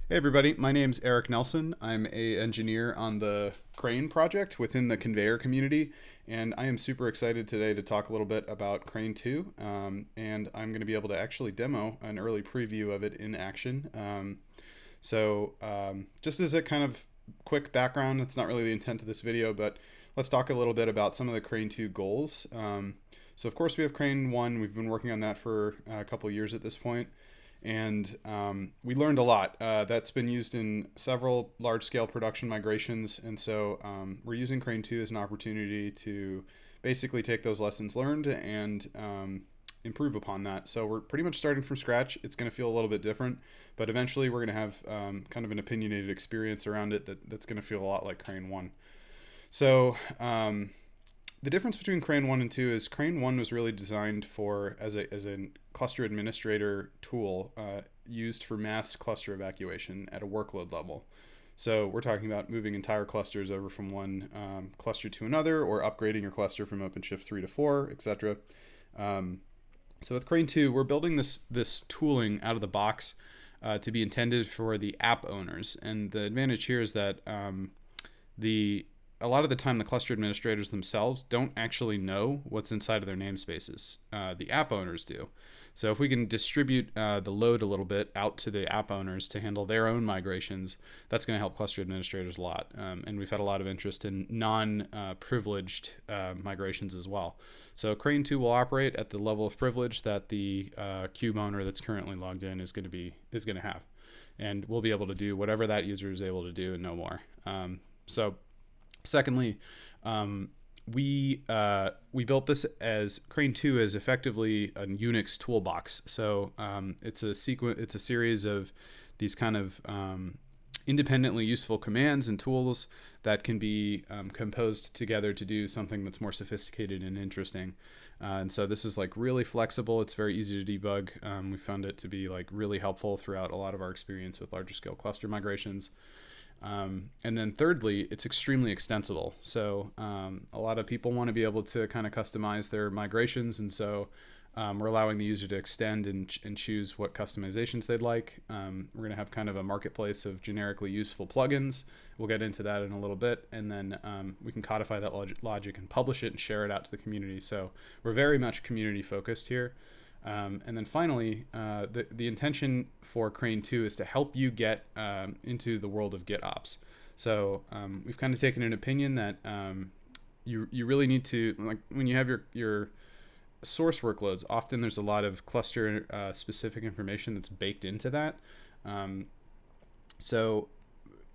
Hey everybody, my name's Eric Nelson. I'm a engineer on the Crane project within the Konveyor community, and I am super excited today to talk a little bit about Crane 2, and I'm going to be able to actually demo an early preview of it in action. Just as a kind of quick background, that's not really the intent of this video, but let's talk a little bit about some of the Crane 2 goals. So of course we have Crane 1, we've been working on that for a couple years at this point. And we learned a lot. That's been used in several large-scale production migrations, and so we're using Crane 2 as an opportunity to basically take those lessons learned and improve upon that. So we're pretty much starting from scratch. It's going to feel a little bit different, but eventually we're going to have kind of an opinionated experience around it that's going to feel a lot like Crane 1. So the difference between Crane 1 and 2 is Crane 1 was really designed for as a cluster administrator tool used for mass cluster evacuation at a workload level. So we're talking about moving entire clusters over from one cluster to another, or upgrading your cluster from OpenShift 3 to 4, etc. So with Crane 2, we're building this tooling out of the box to be intended for the app owners. And the advantage here is that a lot of the time the cluster administrators themselves don't actually know what's inside of their namespaces. The app owners do. So if we can distribute the load a little bit out to the app owners to handle their own migrations, that's going to help cluster administrators a lot. And we've had a lot of interest in non-privileged migrations as well. So Crane 2 will operate at the level of privilege that the cube owner that's currently logged in is going to have. And we'll be able to do whatever that user is able to do and no more. Secondly, we built this as Crane 2 as effectively a Unix toolbox. So it's a series of these kind of independently useful commands and tools that can be composed together to do something that's more sophisticated and interesting. And so this is like really flexible. It's very easy to debug. We found it to be like really helpful throughout a lot of our experience with larger scale cluster migrations. And then thirdly, it's extremely extensible. So a lot of people want to be able to kind of customize their migrations, and so we're allowing the user to extend and choose what customizations they'd like. We're going to have kind of a marketplace of generically useful plugins. We'll get into that in a little bit, and then we can codify that logic and publish it and share it out to the community. So we're very much community focused here. And then finally, the intention for Crane 2 is to help you get into the world of GitOps. So we've kind of taken an opinion that you really need to, like when you have your source workloads, often there's a lot of cluster specific information that's baked into that. So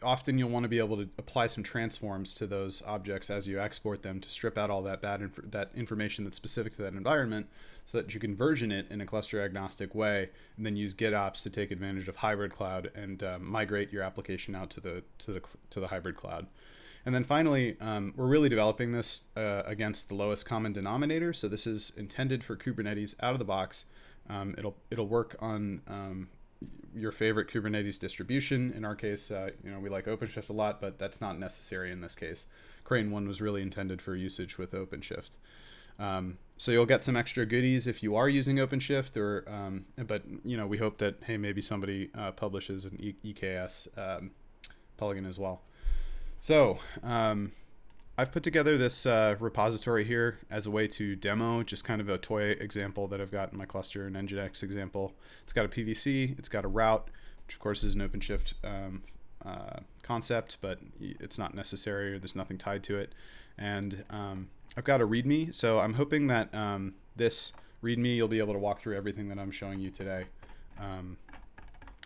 often you'll want to be able to apply some transforms to those objects as you export them to strip out all that information that's specific to that environment, so that you can version it in a cluster agnostic way, and then use GitOps to take advantage of hybrid cloud and migrate your application out to the hybrid cloud. And then finally, we're really developing this against the lowest common denominator. So this is intended for Kubernetes out of the box. It'll work on your favorite Kubernetes distribution. In our case, we like OpenShift a lot, but that's not necessary in this case. Crane 1 was really intended for usage with OpenShift. So you'll get some extra goodies if you are using OpenShift, but we hope that, hey, maybe somebody publishes an EKS plugin as well. So I've put together this repository here as a way to demo just kind of a toy example that I've got in my cluster, an Nginx example. It's got a PVC, it's got a route, which of course is an OpenShift concept, but it's not necessary, or there's nothing tied to it. And I've got a README, so I'm hoping that this README you'll be able to walk through everything that I'm showing you today.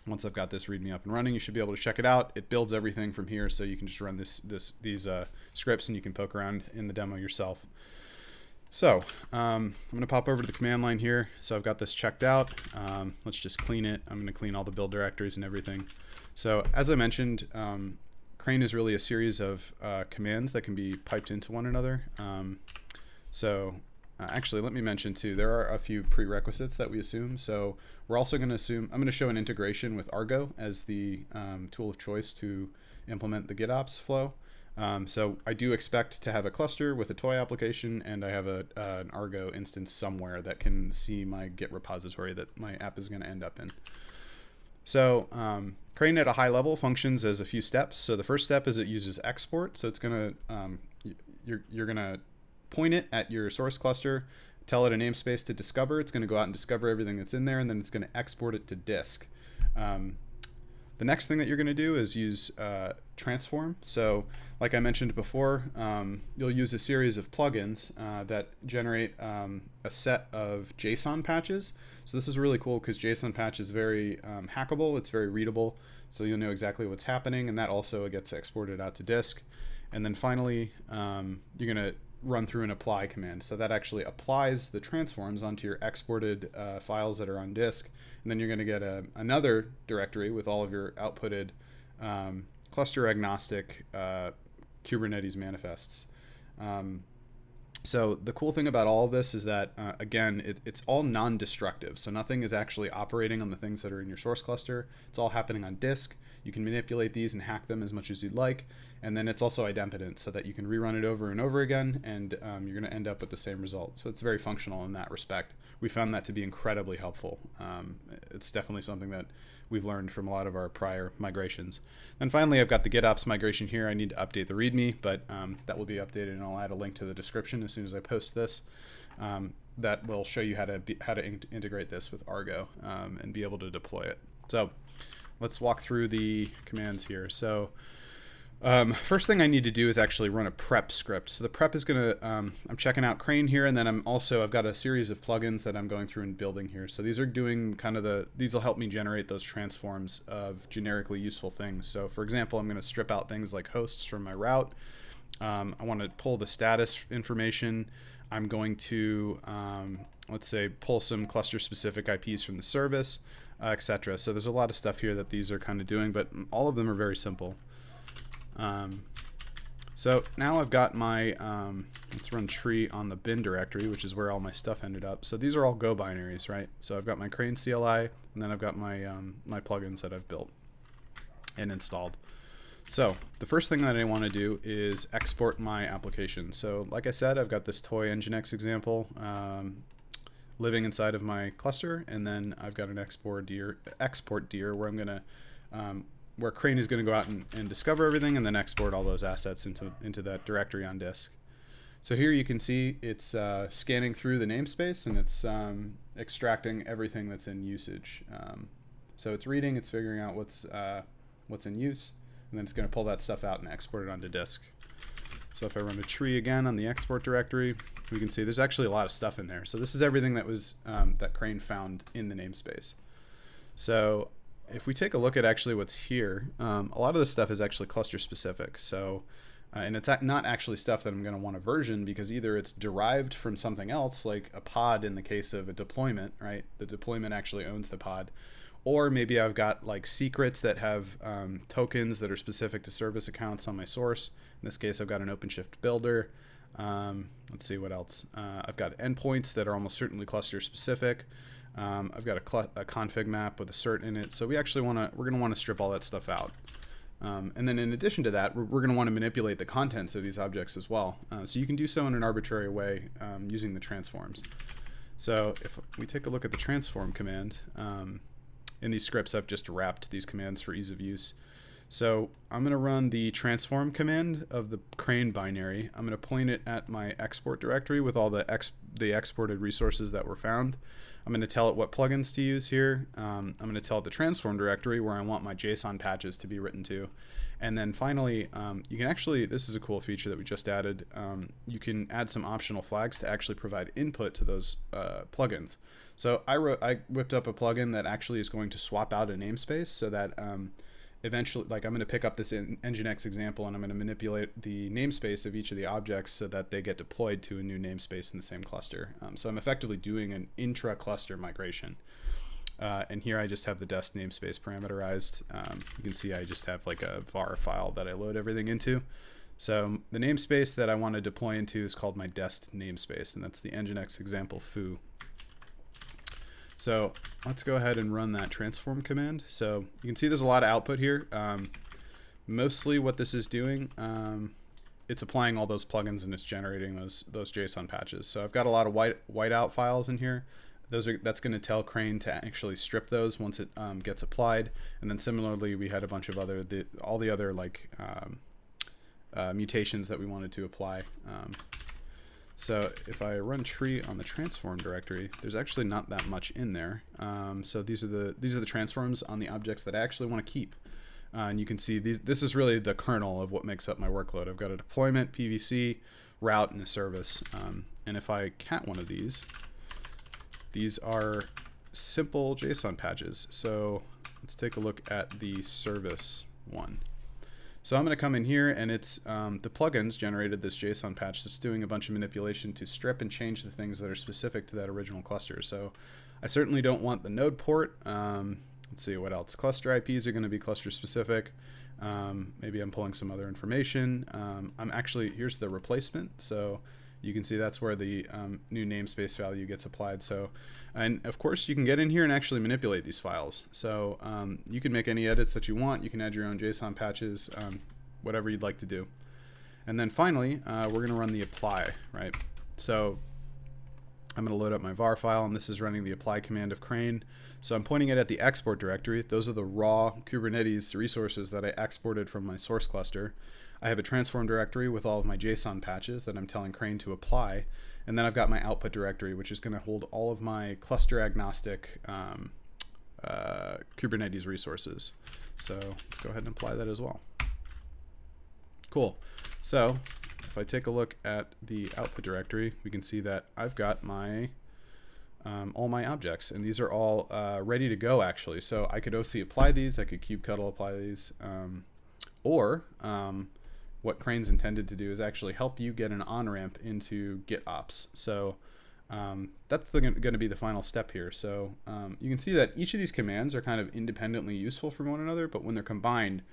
Once I've got this README up and running, you should be able to check it out. It builds everything from here, so you can just run these scripts and you can poke around in the demo yourself. So I'm going to pop over to the command line here. So I've got this checked out. Let's just clean it. I'm going to clean all the build directories and everything. So as I mentioned, Crane is really a series of commands that can be piped into one another. Actually, let me mention too, there are a few prerequisites that we assume. So we're also going to assume, I'm going to show an integration with Argo as the tool of choice to implement the GitOps flow. So I do expect to have a cluster with a toy application, and I have an Argo instance somewhere that can see my Git repository that my app is going to end up in. So Crane at a high level functions as a few steps. So the first step is it uses export. So it's going to, you're going to point it at your source cluster, tell it a namespace to discover. It's going to go out and discover everything that's in there, and then it's going to export it to disk. The next thing that you're going to do is use transform. So like I mentioned before, you'll use a series of plugins that generate a set of JSON patches. So this is really cool because JSON patch is very hackable. It's very readable. So you'll know exactly what's happening, and that also gets exported out to disk. And then finally, you're going to run through an apply command. So that actually applies the transforms onto your exported files that are on disk. And then you're going to get another directory with all of your outputted cluster agnostic Kubernetes manifests. So the cool thing about all of this is that, again, it's all non-destructive. So nothing is actually operating on the things that are in your source cluster. It's all happening on disk. You can manipulate these and hack them as much as you'd like. And then it's also idempotent so that you can rerun it over and over again, and you're going to end up with the same result. So it's very functional in that respect. We found that to be incredibly helpful. It's definitely something that we've learned from a lot of our prior migrations. Then finally, I've got the GitOps migration here. I need to update the README, but that will be updated, and I'll add a link to the description as soon as I post this. That will show you how to integrate this with Argo and be able to deploy it. So let's walk through the commands here. So first thing I need to do is actually run a prep script. So the prep is going to, I'm checking out Crane here, and then I've got a series of plugins that I'm going through and building here. So these are doing kind of these will help me generate those transforms of generically useful things. So for example, I'm going to strip out things like hosts from my route. I want to pull the status information. I'm going to, let's say, pull some cluster specific IPs from the service, etc. So there's a lot of stuff here that these are kind of doing, but all of them are very simple. So now I've got my, let's run tree on the bin directory, which is where all my stuff ended up. So these are all Go binaries, right? So I've got my Crane CLI, and then I've got my, my plugins that I've built and installed. So the first thing that I want to do is export my application. So like I said, I've got this toy Nginx example living inside of my cluster, and then I've got an export dir where I'm going to, where Crane is going to go out and discover everything and then export all those assets into that directory on disk. So here you can see it's scanning through the namespace, and it's extracting everything that's in usage. So it's reading, it's figuring out what's in use, and then it's going to pull that stuff out and export it onto disk. So if I run a tree again on the export directory, we can see there's actually a lot of stuff in there. So this is everything that was that Crane found in the namespace. So if we take a look at actually what's here, a lot of this stuff is actually cluster specific. So, and it's not actually stuff that I'm going to want to version, because either it's derived from something else, like a pod in the case of a deployment, right? The deployment actually owns the pod. Or maybe I've got like secrets that have tokens that are specific to service accounts on my source. In this case, I've got an OpenShift builder. Let's see what else. I've got endpoints that are almost certainly cluster specific. I've got a config map with a cert in it. So we're going to want to strip all that stuff out. And then in addition to that, we're going to want to manipulate the contents of these objects as well. So you can do so in an arbitrary way using the transforms. So if we take a look at the transform command, in these scripts, I've just wrapped these commands for ease of use. So I'm going to run the transform command of the Crane binary. I'm going to point it at my export directory with all the exported resources that were found. I'm going to tell it what plugins to use here. I'm going to tell it the transform directory where I want my JSON patches to be written to. And then finally, you can actually, this is a cool feature that we just added, you can add some optional flags to actually provide input to those plugins. So I whipped up a plugin that actually is going to swap out a namespace so that eventually, like I'm going to pick up this Nginx example, and I'm going to manipulate the namespace of each of the objects so that they get deployed to a new namespace in the same cluster. So I'm effectively doing an intra-cluster migration. And here I just have the dest namespace parameterized. You can see I just have like a var file that I load everything into. So the namespace that I want to deploy into is called my dest namespace, and that's the Nginx example foo. So let's go ahead and run that transform command. So you can see there's a lot of output here. Mostly what this is doing, it's applying all those plugins and it's generating those JSON patches. So I've got a lot of whiteout files in here. That's going to tell Crane to actually strip those once it gets applied. And then similarly, we had a bunch of all the other like mutations that we wanted to apply. So if I run tree on the transform directory, there's actually not that much in there. So these are the transforms on the objects that I actually want to keep. And you can see this is really the kernel of what makes up my workload. I've got a deployment, PVC, route, and a service. And if I cat one of these are simple JSON patches. So let's take a look at the service one. So I'm going to come in here, and it's the plugins generated this JSON patch that's doing a bunch of manipulation to strip and change the things that are specific to that original cluster. So I certainly don't want the node port. Let's see what else. Cluster IPs are going to be cluster specific. Maybe I'm pulling some other information. Here's the replacement. So you can see that's where the new namespace value gets applied. So, and of course you can get in here and actually manipulate these files. So you can make any edits that you want. You can add your own JSON patches, whatever you'd like to do. And then finally, we're going to run the apply, right? So I'm going to load up my var file, and this is running the apply command of Crane. So I'm pointing it at the export directory. Those are the raw Kubernetes resources that I exported from my source cluster. I have a transform directory with all of my JSON patches that I'm telling Crane to apply. And then I've got my output directory, which is going to hold all of my cluster agnostic Kubernetes resources. So let's go ahead and apply that as well. Cool. So if I take a look at the output directory, we can see that I've got my all my objects, and these are all ready to go actually. So I could OC apply these, I could kubectl apply these, or what Crane's intended to do is actually help you get an on-ramp into GitOps. So that's going to be the final step here. So you can see that each of these commands are kind of independently useful from one another, but when they're combined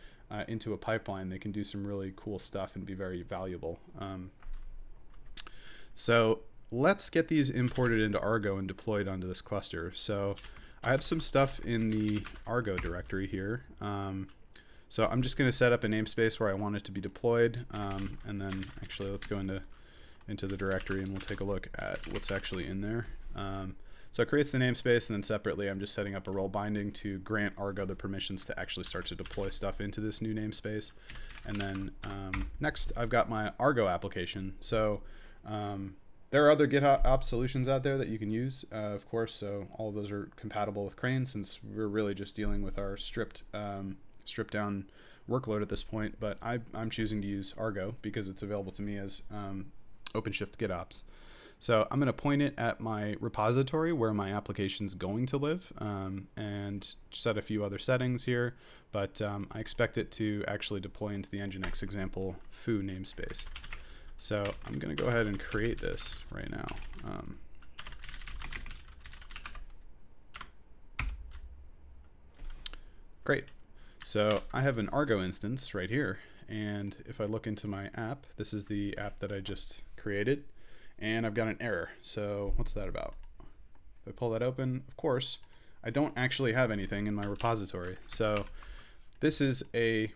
into a pipeline, they can do some really cool stuff and be very valuable. So let's get these imported into Argo and deployed onto this cluster. So I have some stuff in the Argo directory here. So I'm just going to set up a namespace where I want it to be deployed, and then actually let's go into the directory and we'll take a look at what's actually in there. So it creates the namespace, and then separately I'm just setting up a role binding to grant Argo the permissions to actually start to deploy stuff into this new namespace. And then next I've got my Argo application. So there are other GitOps solutions out there that you can use, of course, so all of those are compatible with Crane, since we're really just dealing with our stripped down workload at this point. But I'm choosing to use Argo because it's available to me as OpenShift GitOps. So I'm going to point it at my repository where my application's going to live, and set a few other settings here, but I expect it to actually deploy into the Nginx example foo namespace. So I'm going to go ahead and create this right now. Great. So I have an Argo instance right here, and if I look into my app, this is the app that I just created, and I've got an error. So what's that about? If I pull that open, of course, I don't actually have anything in my repository. So this is a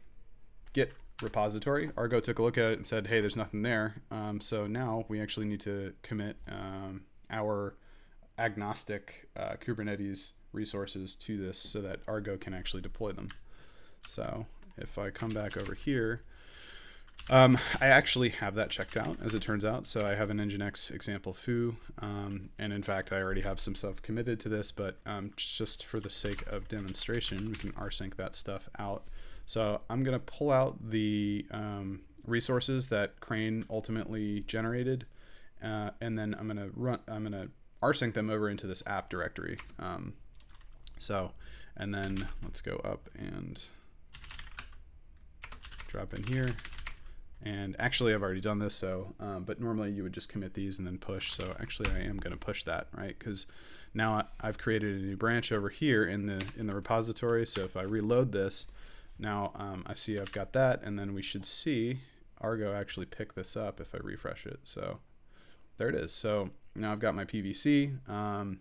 Git repository. Argo took a look at it and said, hey, there's nothing there. So now we actually need to commit our agnostic Kubernetes resources to this so that Argo can actually deploy them. So if I come back over here, I actually have that checked out, as it turns out. So I have an Nginx example foo, and in fact, I already have some stuff committed to this, but just for the sake of demonstration, we can rsync that stuff out. So I'm going to pull out the resources that Crane ultimately generated, and then I'm going to rsync them over into this app directory. And then let's go up and drop in here. And actually, I've already done this, so but normally you would just commit these and then push. So actually, I am going to push that, right? Because now I've created a new branch over here in the repository. So if I reload this, now I see I've got that, and then we should see Argo actually pick this up if I refresh it. So there it is. So now I've got my PVC. I'm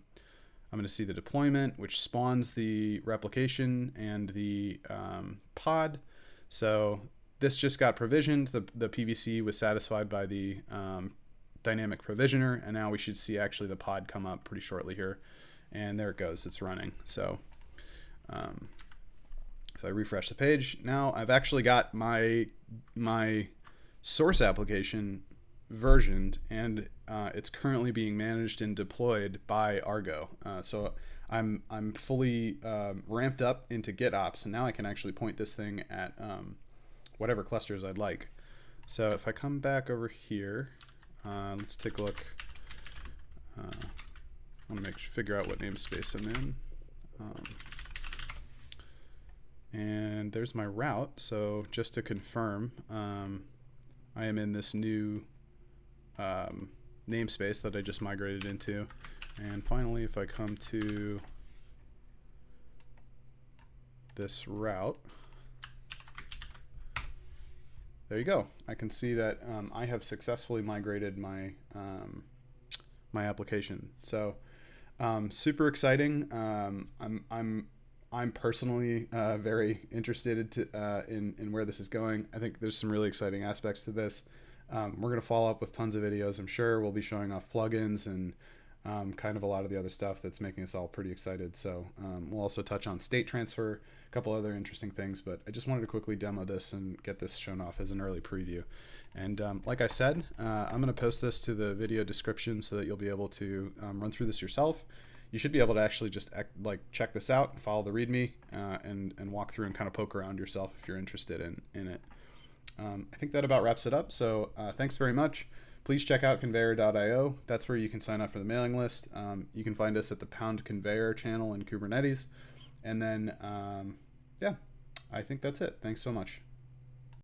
going to see the deployment, which spawns the replication and the pod. So this just got provisioned. The PVC was satisfied by the dynamic provisioner, and now we should see actually the pod come up pretty shortly here. and there it goes, it's running. So if I refresh the page, now I've actually got my source application versioned, and it's currently being managed and deployed by Argo. So I'm fully ramped up into GitOps, and now I can actually point this thing at whatever clusters I'd like. So if I come back over here, let's take a look. I want to figure out what namespace I'm in. And there's my route. So just to confirm, I am in this new namespace that I just migrated into. And finally, if I come to this route, there you go. I can see that I have successfully migrated my my application. So super exciting. I'm personally very interested in where this is going. I think there's some really exciting aspects to this. We're going to follow up with tons of videos, I'm sure. We'll be showing off plugins and kind of a lot of the other stuff that's making us all pretty excited. So we'll also touch on state transfer, a couple other interesting things, but I just wanted to quickly demo this and get this shown off as an early preview. And like I said, I'm going to post this to the video description so that you'll be able to run through this yourself. You should be able to actually just check this out, follow the README, and walk through and kind of poke around yourself if you're interested in it. I think that about wraps it up. So thanks very much. Please check out Konveyor.io. That's where you can sign up for the mailing list. You can find us at the #Konveyor channel in Kubernetes. And then, yeah, I think that's it. Thanks so much.